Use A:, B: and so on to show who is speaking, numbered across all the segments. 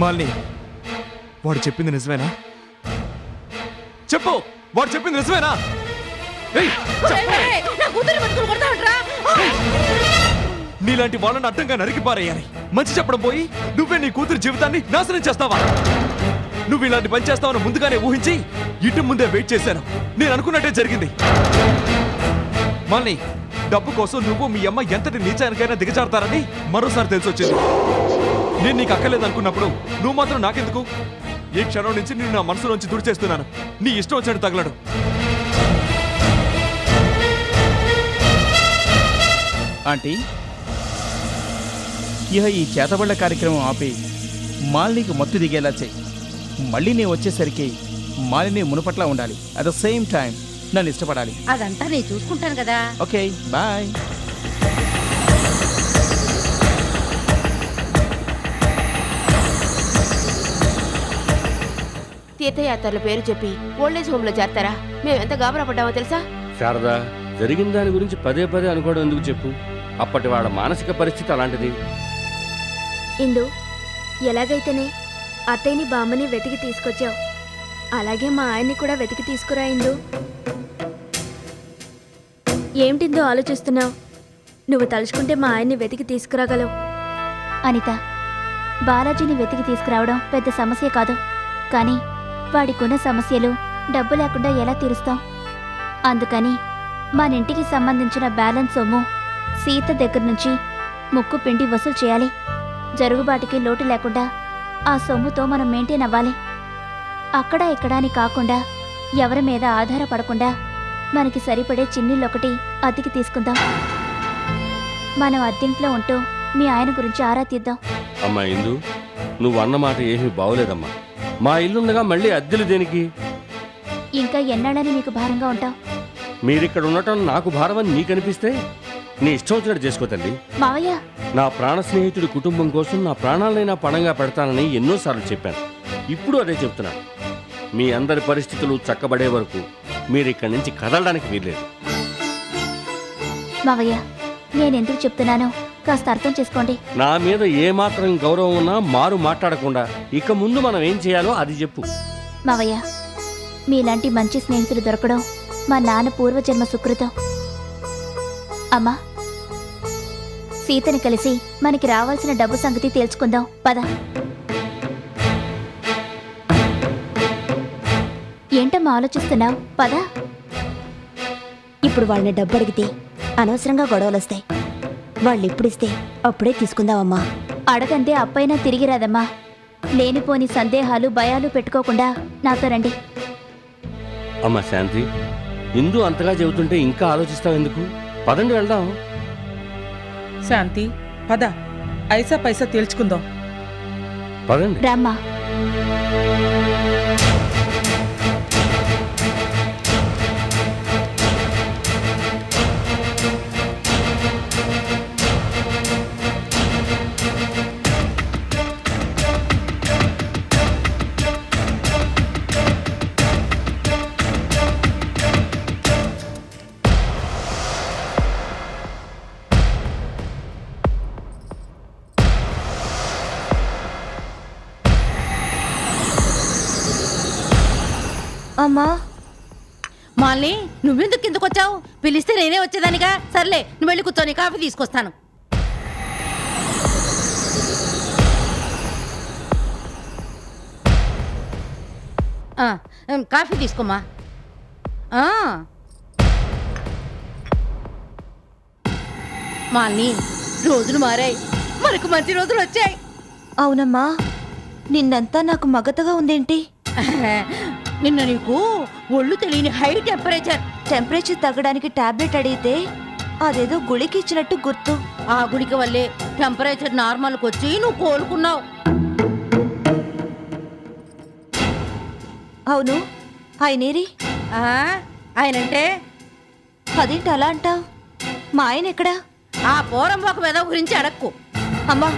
A: మాలిని, వాడు చెప్పింది నిజమేనా? చెప్పు, వాడు చెప్పింది నిజమేనా? నీలాంటి వాళ్ళని అడ్డంగా నరికి పారేయాలి. మంచి చెప్పడం పోయి నువ్వే నీ కూతురు జీవితాన్ని నాశనం చేస్తావా? నువ్వు ఇలాంటి పని చేస్తావని ముందుగానే ఊహించి ఇటు ముందే వెయిట్ చేశాను. నేను అనుకున్నట్టే జరిగింది. మాలిని, డబ్బు కోసం నువ్వు మీ అమ్మ ఎంతటి నీచానికైనా దిగజారుతారని మరోసారి తెలిసొచ్చింది. నేను నీకు అక్కర్లేదు అనుకున్నప్పుడు నువ్వు మాత్రం నాకెందుకు? ఈ క్షణం నుంచి నేను నా మనసులోంచి తుడిచేస్తున్నాను. నీ ఇష్టం వచ్చాడు తగలడు.
B: ఆంటీ, ఇహ ఈ చేతబళ్ళ కార్యక్రమం ఆపి మాలినికి మత్తు దిగేలా చెయ్యి. మళ్ళీ నేను వచ్చేసరికి మాలిని మునుపట్లా ఉండాలి. అట్ ద సేమ్ టైం నన్ను ఇష్టపడాలి.
C: అదంతా నేను చూసుకుంటాను కదా.
B: Okay, bye.
D: తీర్థయాత్రల పేరు చెప్పి ఓల్డేజ్ హోమ్ లో చేరతారా? మేము ఎంత గాబరా పడ్డామో తెలుసా?
E: శారదా, జరిగిన దాని గురించి పదే పదే అనుకోవడం ఎందుకు చెప్పు? అప్పటి వాళ్ళ మానసిక పరిస్థితి అలాంటిది.
F: ఇందు, ఎలాగైతేనే అత్తయ్యని బామ్మని వెతికి తీసుకొచ్చావు, అలాగే మా ఆయన్ని కూడా వెతికి తీసుకురా. ఇందు, ఏమిటిందో ఆలోచిస్తున్నావు? నువ్వు తలుచుకుంటే మా ఆయన్ని వెతికి తీసుకురాగలవు.
G: అనిత, బాలాజీని వెతికి తీసుకురావడం పెద్ద సమస్య కాదు, కానీ వాడికున్న సమస్యలు డబ్బు లేకుండా ఎలా తీరుస్తాం? అందుకని మన ఇంటికి సంబంధించిన బ్యాలెన్స్ సొమ్ము సీత దగ్గర నుంచి ముక్కు పిండి వసూలు చేయాలి. జరుగుబాటుకి లోటు లేకుండా ఆ సొమ్ముతో మనం మెయింటైన్ అవ్వాలి. అక్కడ ఇక్కడ అని కాకుండా ఎవరి మీద ఆధారపడకుండా మనకి సరిపడే చిన్నిళ్ళొకటి అద్దెకి తీసుకుందాం. మనం అద్దెంట్లో ఉంటూ మీ ఆయన గురించి ఆరా తీద్దాం.
E: అమ్మా ఇందు, నువ్వు అన్నమాట ఏమీ బాగోలేదమ్మా. మా ఇల్లుండగా మళ్ళీ అద్దెలు దేనికి?
G: ఇంకా ఎన్నాళ్ళని మీకు భారంగా ఉంటాం?
E: మీరిక్కడ ఉండటం నాకు భారమని నీకనిపిస్తే నీ ఇష్టం వచ్చినట్టు చేసుకో తల్లి.
G: మావయ్య,
E: నా ప్రాణ స్నేహితుడి కుటుంబం కోసం నా ప్రాణాలైనా పణంగా పెడతానని ఎన్నోసార్లు చెప్పాను. ఇప్పుడు అదే చెప్తున్నాను. మీ అందరి పరిస్థితులు చక్కబడే వరకు మీరిక్కడి నుంచి కదలడానికి వీల్లేదు.
G: మావయ్య, నేనెందుకు చెప్తున్నానో కాస్త అర్థం చేసుకోండి.
E: నా మీద ఏమాత్రం గౌరవం ఉన్నా మారు మాట్లాడకుండా ఇక ముందు మనం ఏం చేయాలో అది చెప్పు.
G: మావయ్య, మీలాంటి మంచి స్నేహితులు దొరకడం మా నాన్న పూర్వజన్మ సుకృతం. అమ్మా, సీతని కలిసి మనకి రావాల్సిన డబ్బు సంగతి తేల్చుకుందాం పద. ఏంటమ్మా ఆలోచిస్తున్నావు? పద.
F: ఇప్పుడు వాళ్ళని డబ్బు అడిగితే అనవసరంగా గొడవలు వస్తాయి. వాళ్ళు ఎప్పుడిస్తే అప్పుడే తీసుకుందామమ్మా.
G: అడగందే అప్పైనా తిరిగి రాదమ్మా. లేనిపోని సందేహాలు భయాలు పెట్టుకోకుండా నాతో రండి.
E: అమ్మ శాంతి, ఇందు అంతగా చెబుతుంటే ఇంకా ఆలోచిస్తావు ఎందుకు? పదండి వెళ్దాం.
H: శాంతి, పద, ఐసా పైసా తేల్చుకుందాం.
E: పదండి.
G: రామ్మా.
F: అమ్మా,
C: మాలిని, నువ్వెందుకు కిందకు వచ్చావు? పిలిస్తే నేనే వచ్చేదానిగా. సర్లే, నువ్వు వెళ్ళి కూర్చొని కాఫీ తీసుకొస్తాను. కాఫీ తీసుకోమ్మా. మాలిని, రోజులు మారాయి, మనకు మంచి రోజులు వచ్చాయి.
F: అవునమ్మా, నిన్నంతా నాకు మగతగా ఉందేంటి?
C: నిన్న నీకు ఒళ్ళు తెలియని హై టెంపరేచర్
F: తగ్గడానికి టాబ్లెట్ అడిగితే అదేదో గుళికి ఇచ్చినట్టు గుర్తు.
C: ఆ గుళిక వల్లే టెంపరేచర్ నార్మల్కి వచ్చి నువ్వు కోలుకున్నావు.
F: అవును, ఆయనేరి?
C: ఆయనంటే
F: అదేంటి అలా అంటావు? మా ఆయన ఎక్కడా?
C: ఆ పోరంబోక వెధవ గురించి అడక్కు.
F: అమ్మా,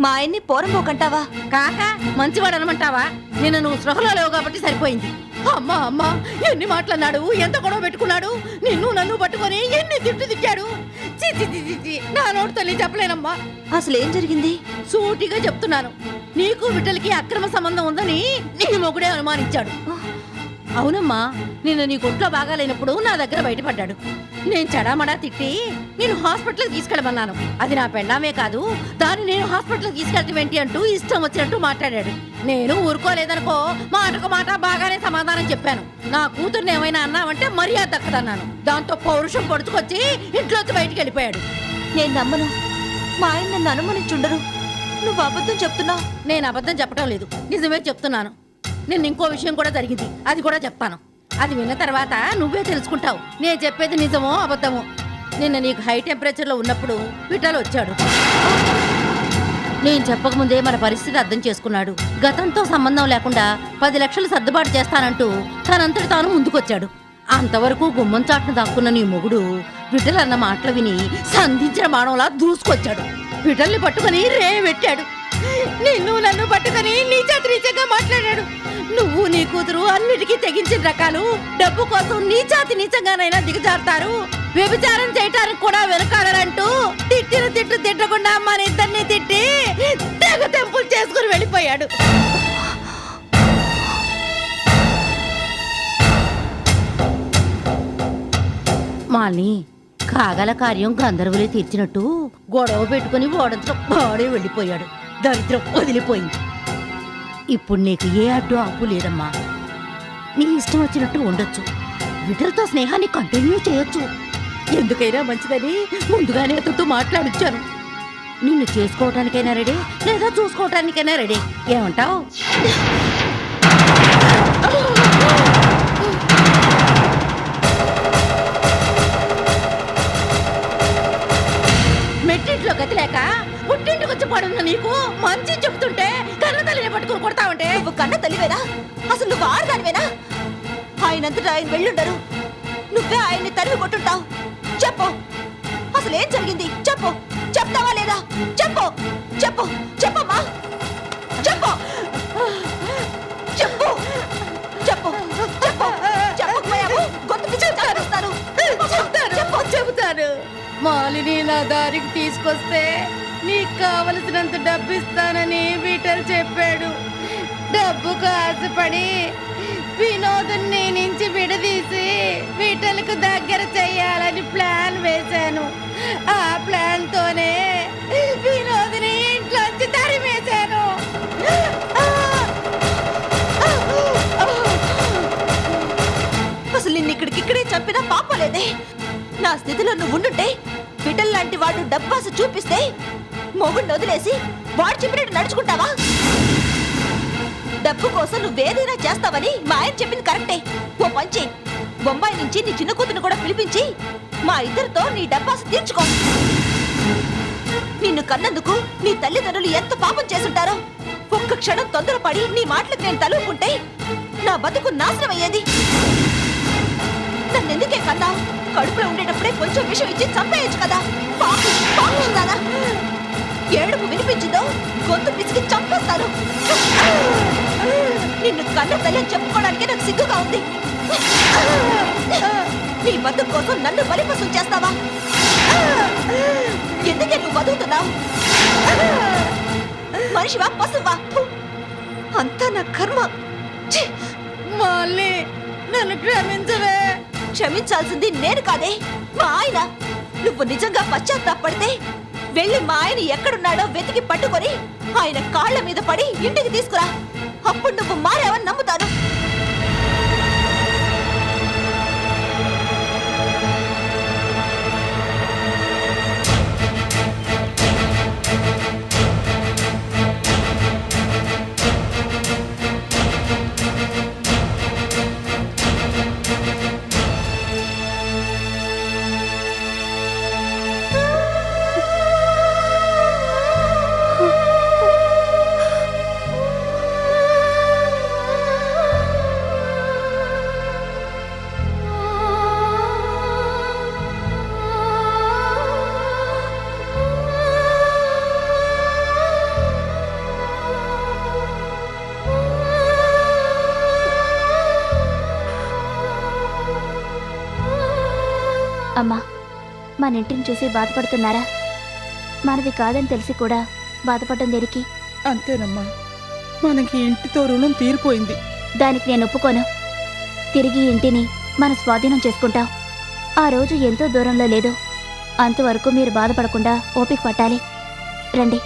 F: మా ఆయన్ని పోరంబోకంటావా?
C: కాక మంచివాడు అనమంటావా? నిన్న నువ్వు స్పృహలో లేవు కాబట్టి సరిపోయింది. అమ్మా అమ్మా ఎన్ని మాటలన్నాడు, ఎంత గొడవ పెట్టుకున్నాడు, నిన్ను నన్ను పట్టుకొని ఎన్ని తిట్టు తిట్టాడు. చి, చి, చి, చి, చి. నా నోటి తల్లి చెప్పలేనమ్మా.
D: అసలు ఏం జరిగింది?
C: సూటిగా చెప్తున్నాను, నీకు విఠలకి అక్రమ సంబంధం ఉందని నీ మొగుడే అనుమానించాడు. అవునమ్మా, నిన్న నీ ఒంట్లో బాగాలేనప్పుడు నా దగ్గర బయటపడ్డాడు. నేను చెడామడా తిట్టి నేను హాస్పిటల్కి తీసుకెళ్ళమన్నాను. అది నా పెళ్ళామే కాదు, దాన్ని నేను హాస్పిటల్కి తీసుకెళ్ళటం ఏంటి అంటూ ఇష్టం వచ్చినట్టు మాట్లాడాడు. నేను ఊరుకోలేదనుకో, మాటకు మాట బాగానే సమాధానం చెప్పాను. నా కూతుర్ని ఏమైనా అన్నావంటే మర్యాద దక్కదన్నాను. దాంతో పౌరుషం పొడుచుకొచ్చి ఇంట్లోకి బయటికి వెళ్ళిపోయాడు.
D: నేను నమ్మను. మా ఆయన నన్ను అనుమానించుండరు. నువ్వు అబద్ధం చెప్తున్నావు.
C: నేను అబద్ధం చెప్పడం లేదు, నిజమే చెప్తున్నాను. నిన్న ఇంకో విషయం కూడా జరిగింది, అది కూడా చెప్తాను. అది విన్న తర్వాత నువ్వే తెలుసుకుంటావు నేను చెప్పేది నిజమో అబద్ధమో. నిన్న నీకు హై టెంపరేచర్లో ఉన్నప్పుడు విఠల్ వచ్చాడు. నేను చెప్పకముందే మన పరిస్థితి అర్థం చేసుకున్నాడు. గతంతో సంబంధం లేకుండా 10 లక్షలు సర్దుబాటు చేస్తానంటూ తనంతటి తాను ముందుకొచ్చాడు. అంతవరకు గుమ్మం చాటును దాక్కున్న నీ మొగుడు విఠల్ అన్న మాటలు విని సంధించిన బాణంలా దూసుకొచ్చాడు. విఠల్ని పట్టుకుని పెట్టాడు. నిన్ను నన్ను పట్టుకుని నీచాతిగా మాట్లాడాడు. నువ్వు నీ కూతురు అన్నిటికీ తెగించిన రకాలు. డబ్బు కోసం నీచంగానైనా దిగజారుతారు. వ్యభిచారం చేయటానికి కూడా వెనకాడరంటూ తిట్టిన తిట్టు తిట్టకుండా మన ఇద్దరిని తిట్టి తెగ తెంపులు చేసుకుని వెళ్ళిపోయాడు. మాలిని, కాగల కార్యం గంధర్వులే తీర్చినట్టు గొడవ పెట్టుకుని ఓడంతో బాడే వెళ్ళిపోయాడు. దరిద్రం వదిలిపోయింది. ఇప్పుడు నీకు ఏ అడ్డు ఆపు లేదమ్మా. నీ ఇష్టం వచ్చినట్టు ఉండొచ్చు. విఠల్తో స్నేహాన్ని కంటిన్యూ చేయొచ్చు. ఎందుకైనా మంచిదని ముందుగానే అతనితో మాట్లాడిచ్చాను. నిన్ను చేసుకోవటానికైనా రెడీ, లేదా చూసుకోవటానికైనా రెడీ. ఏమంటావు? మెట్టింట్లో గతి లేక పుట్టింటికి వచ్చి పడున్న నీకు మంచి చెప్తుంటే కన్న తల్లిని పట్టుకుని కొడతావంటే
D: నువ్వు కన్న తల్లివేనా? అసలు నువ్వు ఆడదానివేనా? ఆయనంతటా ఆయన వెళ్ళుండరు. నువ్వే ఆయన్ని తరిమి కొట్టుంటావు. చెప్పు, అసలు ఏం జరిగింది? చెప్పు. చెప్తావా లేదా? చెప్పు చెప్పు చెప్పమ్మా. చెప్పు చెప్పు చెప్పు చెప్పు చెప్పకపోయావు గొంతు పిచ్చి చంపేస్తాను.
C: చెబుతాను. మాలిని నా దారికి తీసుకొస్తే నీకు కావలసినంత డబ్బు ఇస్తానని విఠల్ చెప్పాడు. డబ్బుకు ఆశపడి వినోదుని నుంచి విడదీసి విఠల్కు దగ్గర చెయ్యాలని ప్లాన్ వేశాను. ఆ ప్లాన్ తోనే వినోదిని ఇంట్లోంచి తరిమేశాను.
D: అసలు నిన్ను ఇక్కడికిక్కడే చంపినా పాపలేదే. నా స్థితిలో నువ్వు ఉండుంటే విఠల్ లాంటి వాడు డబ్బాసు చూపిస్తే మొగుడిని వదిలేసి వాడు చెప్పినట్టు నడుచుకుంటావా? డబ్బు కోసం నువ్వేదైనా చేస్తావని మా ఆయన చెప్పింది కరెక్టే. ఓ పంచి బొంబాయి నుంచి నీ చిన్న కూతురు కూడా పిలిపించి మా ఇద్దరితో నీ డబ్బాసు తీర్చుకో. నిన్ను కన్నందుకు నీ తల్లిదండ్రులు ఎంత పాపం చేసుంటారో. ఒక్క క్షణం తొందరపడి నీ మాటలకు నేను తలుపుకుంటే నా బతుకు నాశనం అయ్యేది. నన్నెందుకే కన్నా? కడుపులో ఉండేటప్పుడే కొంచెం విషయం ఇచ్చి చంపేయచ్చు కదా. పాపందానా ఏడుపు వినిపించిందో గొంతు పిసికి చంపేస్తాను. నిన్ను కన్న తల్లి అని చెప్పుకోవడానికి నాకు సిగ్గుగా ఉంది. నీ బతుకు కోసం నన్ను బలిపశం చేస్తావా? ఎందుకే నువ్వు బతుకుతున్నావు? మనిషివా పశువా? అంతా నా కర్మ.
C: మళ్ళీ నన్ను క్షమించవే.
D: క్షమించాల్సింది నేను కాదే, మా ఆయన. నువ్వు నిజంగా పశ్చాత్తాపడితే వెళ్ళి మా ఆయన ఎక్కడున్నాడో వెతికి పట్టుకొని ఆయన కాళ్ల మీద పడి ఇంటికి తీసుకురా. అప్పుడు నువ్వు మారావని నమ్ముతాను.
G: అమ్మా మన ఇంటిని చూసి బాధపడుతున్నారా? మనది కాదని తెలిసి కూడా బాధపడడం దేనికి?
H: అంతేనమ్మా, మనకి ఇంటితో రుణం తీరిపోయింది.
G: దానికి నేను ఒప్పుకోను. తిరిగి ఇంటిని మన స్వాధీనం చేసుకుంటాం. ఆ రోజు ఎంతో దూరంలో లేదు. అంతవరకు మీరు బాధపడకుండా ఓపిక పట్టాలి. రండి.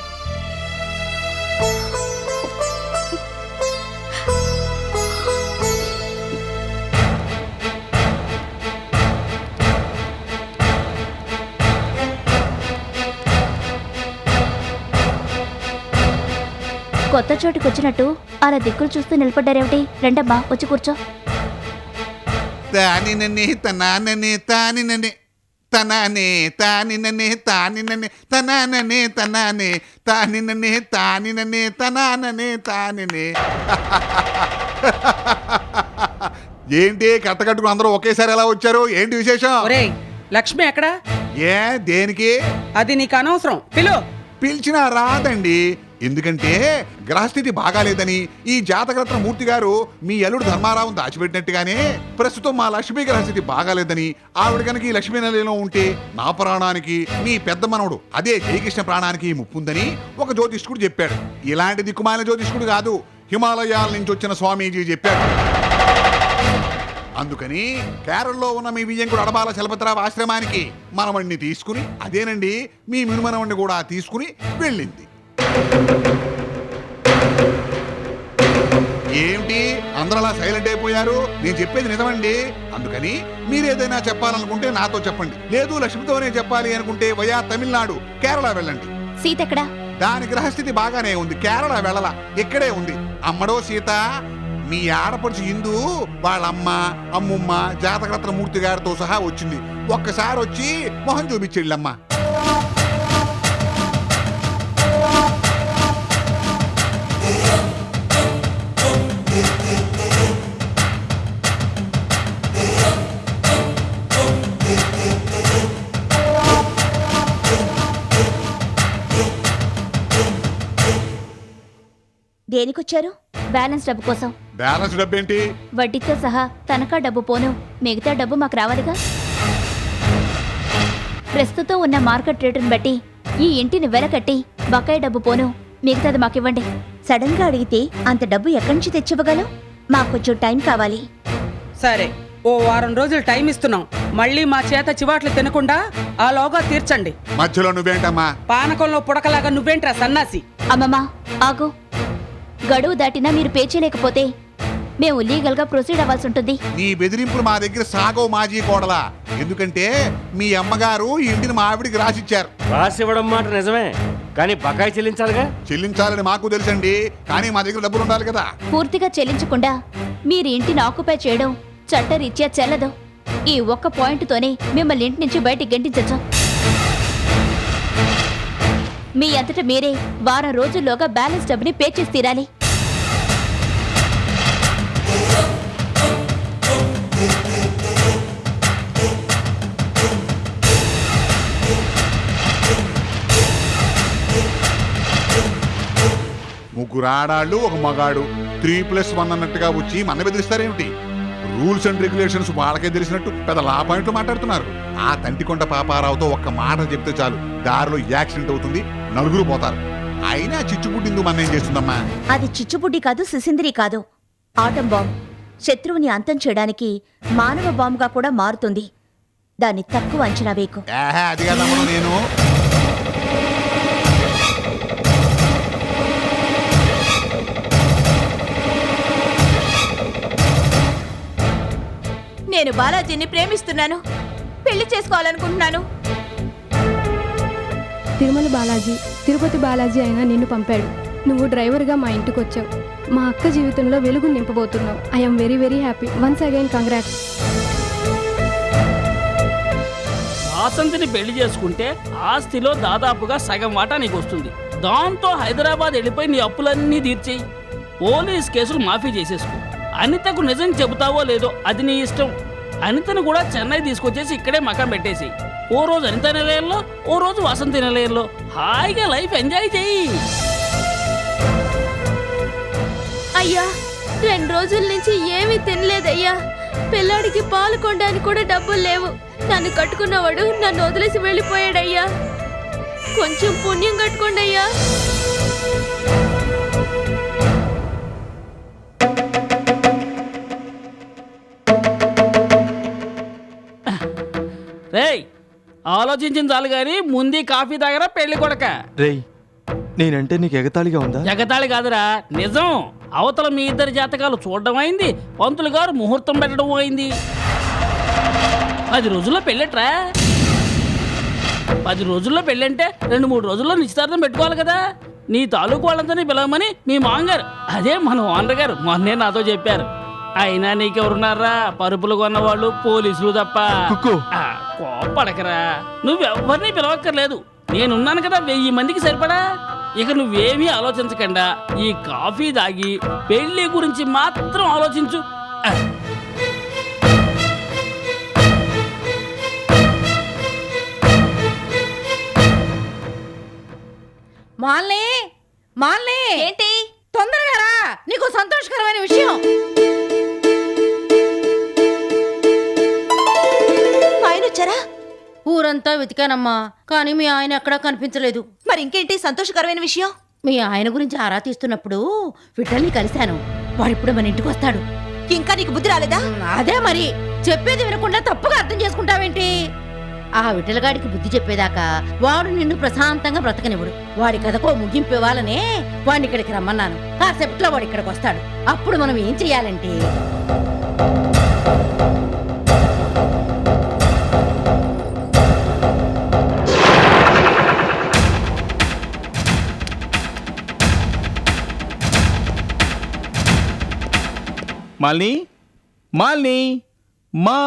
G: కొత్త చోటుకి వచ్చినట్టు అలా దిక్కులు చూస్తూ నిలబడ్డారేమిటి? రండమ్మా, వచ్చి కూర్చో.
I: తానిననే తనాననే తానిననే తనానే తానిననే తానిననే తనాననే తనానే తానిననే తానిననే తనాననే తానినే. ఏంటి కట్టకట్టుకుని అందరూ ఒకేసారి ఎలా వచ్చారు? ఏంటి విశేషం?
H: ఒరేయ్, లక్ష్మి ఎక్కడా?
I: ఏ దేనికి?
H: అది నీకు అనవసరం.
I: పిలిచినా రాదండి. ఎందుకంటే గ్రహస్థితి బాగాలేదని ఈ జాతకరత్న మూర్తి గారు మీ అల్లుడు ధర్మారావు దాచిపెట్టినట్టుగానే ప్రస్తుతం మా లక్ష్మీ గ్రహస్థితి బాగాలేదని, ఆవిడ కనుక ఈ లక్ష్మీ నెలలో ఉంటే నా ప్రాణానికి మీ పెద్ద మనవడు అదే జయకృష్ణ ప్రాణానికి ముప్పుందని ఒక జ్యోతిష్కుడు చెప్పాడు. ఇలాంటి దిక్కుమాలిన జ్యోతిష్కుడు కాదు, హిమాలయాల నుంచి వచ్చిన స్వామీజీ చెప్పాడు. అందుకని కేరళలో ఉన్న మీ విజయంకుడు అడబాల చలపతిరావు ఆశ్రమానికి మనవణ్ణి తీసుకుని, అదేనండి మీ మినుమనవణ్ణి కూడా తీసుకుని వెళ్ళింది. ఏంటి అందరూ అలా సైలెంట్ అయిపోయారు? నేను చెప్పేది నిజమండి. అందుకని మీరేదైనా చెప్పాలనుకుంటే నాతో చెప్పండి, లేదు లక్ష్మితోనే చెప్పాలి అనుకుంటే వయా తమిళనాడు కేరళ వెళ్ళండి.
G: సీత ఎక్కడా?
I: దాని గ్రహస్థితి బాగానే ఉంది, కేరళ వెళ్ళలా, ఇక్కడే ఉంది. అమ్మడో సీత, మీ ఆడపడుచు ఇందు వాళ్ళమ్మ అమ్ముమ్మ జాతకరత్న మూర్తి గారితో సహా వచ్చింది. ఒక్కసారి వచ్చి మొహం చూపించెళ్ళమ్మా.
G: దేనికొచ్చారు? బ్యాలెన్స్ డబ్బు కోసం.
I: బ్యాలెన్స్ డబ్బేంటి?
G: వడ్డీతో సహా తనఖా డబ్బు పోను, మిగతా డబ్బు మాకు రావాలిగా. ప్రస్తుతం ఉన్న మార్కెట్ రేటును బట్టి ఈ ఇంటిని వెలకట్టి బకాయి డబ్బు పోను, మిగతాది మాకివ్వండి.
D: సడన్ గా అడిగితే అంత డబ్బు ఎక్కడి నుంచి తెచ్చివ్వగలం? మాకు కొంచెం టైం కావాలి.
H: సరే, ఓ వారం రోజులు టైం ఇస్తున్నాం. మళ్ళీ మా చేత చివాట్లు తినకుండా ఆ లోగా తీర్చండి.
I: మధ్యలో నువ్వేంటమ్మా?
H: పానకంలో పుడకలాగా నువ్వేంట్రా సన్నాసి?
G: అమ్మమ్మా ఆగు. గడువు దాటినా మీరు పే చేయలేకపోతే మేము లీగల్ గా ప్రొసీడ్ అవ్వాల్సి ఉంటుంది.
I: నీ బెదిరింపులు మా దగ్గర సాగో మాజీ కోడలా. ఎందుకంటే మీ అమ్మగారు ఈ ఇంటిని మా ఆవిడికి రాసిచ్చారు.
E: రాసివ్వడం మాట నిజమే, కానీ బకాయి చెల్లించాలిగా.
I: చెల్లించాలని మాకు తెలుసండి, కానీ మా దగ్గర డబ్బులు ఉండాలి కదా.
G: పూర్తిగా చెల్లించకుండా మీరు ఇంటిని ఆక్యుపై చేయడం చట్టరీత్యా చెల్లదు. ఈ ఒక్క పాయింట్తోనే మిమ్మల్ని ఇంటి నుంచి బయటికి గెంటించచ్చు. మీ అంతటా మీరే వారం రోజుల్లోగా బ్యాలెన్స్ డబ్బుని పే చేసి తీరాలి.
I: ముగ్గురు ఆడాళ్ళు ఒక మగాడు 3+1 అన్నట్టుగా వచ్చి మన బెదిరిస్తారేమిటి? రూల్స్ అండ్ రెగ్యులేషన్స్ వాళ్ళకే తెలిసినట్టు పెద్ద లా పాయింట్లు మాట్లాడుతున్నారు. ఆ తంటికొండ పాపారావుతో ఒక్క మాట చెప్తే చాలు, దారిలో యాక్సిడెంట్ అవుతుంది, నలుగురు పోతారు. అయినా చిచ్చుబుడ్డిందు మన ఏం చేస్తుందమ్మా?
D: అది చిచ్చుబుడ్డి కాదు, సిసింద్రి కాదు, ఆటం బాంబ్. శత్రువుని అంతం చేయడానికి మానవ బాంబుగా కూడా మారుతుంది. దాన్ని తక్కువ అంచనా వేకు.
I: అది కదమ్మను నేను.
D: నేను బాలాజీని ప్రేమిస్తున్నాను, పెళ్లి చేసుకోవాలనుకుంటున్నాను.
J: తిరుమల బాలాజీ, తిరుపతి బాలాజీ అయినా నిన్ను పంపాడు. నువ్వు డ్రైవర్గా మా ఇంటికి వచ్చావు. మా అక్క జీవితంలో వెలుగు నింపబోతున్నావు. I'm very very happy. Once again congrats.
K: వాసంతిని పెళ్లి చేసుకుంటే ఆస్తిలో దాదాపుగా సగం వాటా నీకు వస్తుంది. దాంతో హైదరాబాద్ వెళ్ళిపోయి నీ అప్పులన్నీ తీర్చేయి. పోలీస్ కేసులు మాఫీ చేసేసుకో. అనితకు నిజం చెబుతావో లేదో అది నీ ఇష్టం. అనితను కూడా చెన్నై తీసుకొచ్చేసి ఇక్కడే మకాం పెట్టేసి ఓ రోజు అనిత నిలయంలో, ఓ రోజు వాసంతి నిలయంలో హాయిగా లైఫ్ ఎంజాయ్ చెయ్యి.
F: అయ్యా, 2 రోజుల నుంచి ఏమీ తినలేదయ్యా. పిల్లాడికి పాలు కొనడానికి కూడా డబ్బులు లేవు. నన్ను కట్టుకున్నవాడు నన్ను వదిలేసి వెళ్ళిపోయాడయ్యా. కొంచెం పుణ్యం కట్టుకోండి అయ్యా.
K: రేయ్, ఆలోచించిన చాలు గాని ముందు కాఫీ తాగరా పెళ్లి కొడక.
A: రేయ్, నేనంటే నీకు ఎగతాళిగా ఉందా?
K: ఎగతాళి కాదురా, నిజం. అవతల మీ ఇద్దరి జాతకాలు చూడడం అయింది, పంతులు గారు ముహూర్తం పెట్టడం అయింది. 10 రోజుల్లో పెళ్ళట్రా. 10 రోజుల్లో పెళ్ళంటే 2-3 రోజుల్లో నిశ్చితార్థం పెట్టుకోవాలి కదా. నీ తాలూకు వాళ్ళందరినీ పిలవమని మీ మామగారు, అదే మన ఓనర్ గారు మొన్నే నాతో చెప్పారు. అయినా నీకెవరున్నారా? పరుపులు కొన్నవాళ్ళు పోలీసులు తప్ప. కోపడకరా, నువ్వెవ్వరినీ పిలవక్కర్లేదు. నేనున్నాను కదా 1000 మందికి సరిపడా. ఇక నువ్వేమీ ఆలోచించకుండా ఈ కాఫీ తాగి పెళ్లి గురించి మాత్రం ఆలోచించు.
C: మాల్ని, మాల్ని,
D: ఏంటి?
C: తొందరగా రా, నీకు సంతోషకరమైన విషయం.
D: ఆయన వచ్చారా?
C: ఊరంతా వెతికానమ్మా, కానీ మీ ఆయన ఎక్కడా కనిపించలేదు.
D: మరి ఇంకేంటి సంతోషకరమైన విషయం?
C: మీ ఆయన గురించి ఆరా తీస్తున్నప్పుడు విఠల్ని కలిశాను. వాడిప్పుడు మన ఇంటికి వస్తాడు.
D: ఇంకా నీకు బుద్ధి రాలేదా?
C: అదే మరి, చెప్పేది వినకుండా తప్పుగా అర్థం చేసుకుంటావేంటి? ఆ విఠలగాడికి బుద్ధి చెప్పేదాకా వాడు నిన్ను ప్రశాంతంగా బ్రతకనివ్వడు. వాడి కథకో ముగింపు ఇవ్వాలనే వాడిని ఇక్కడికి రమ్మన్నాను. కాసేపట్లో వాడు ఇక్కడికి వస్తాడు. అప్పుడు మనం ఏం చెయ్యాలంటే,
B: మాలిని, మాలిని, మా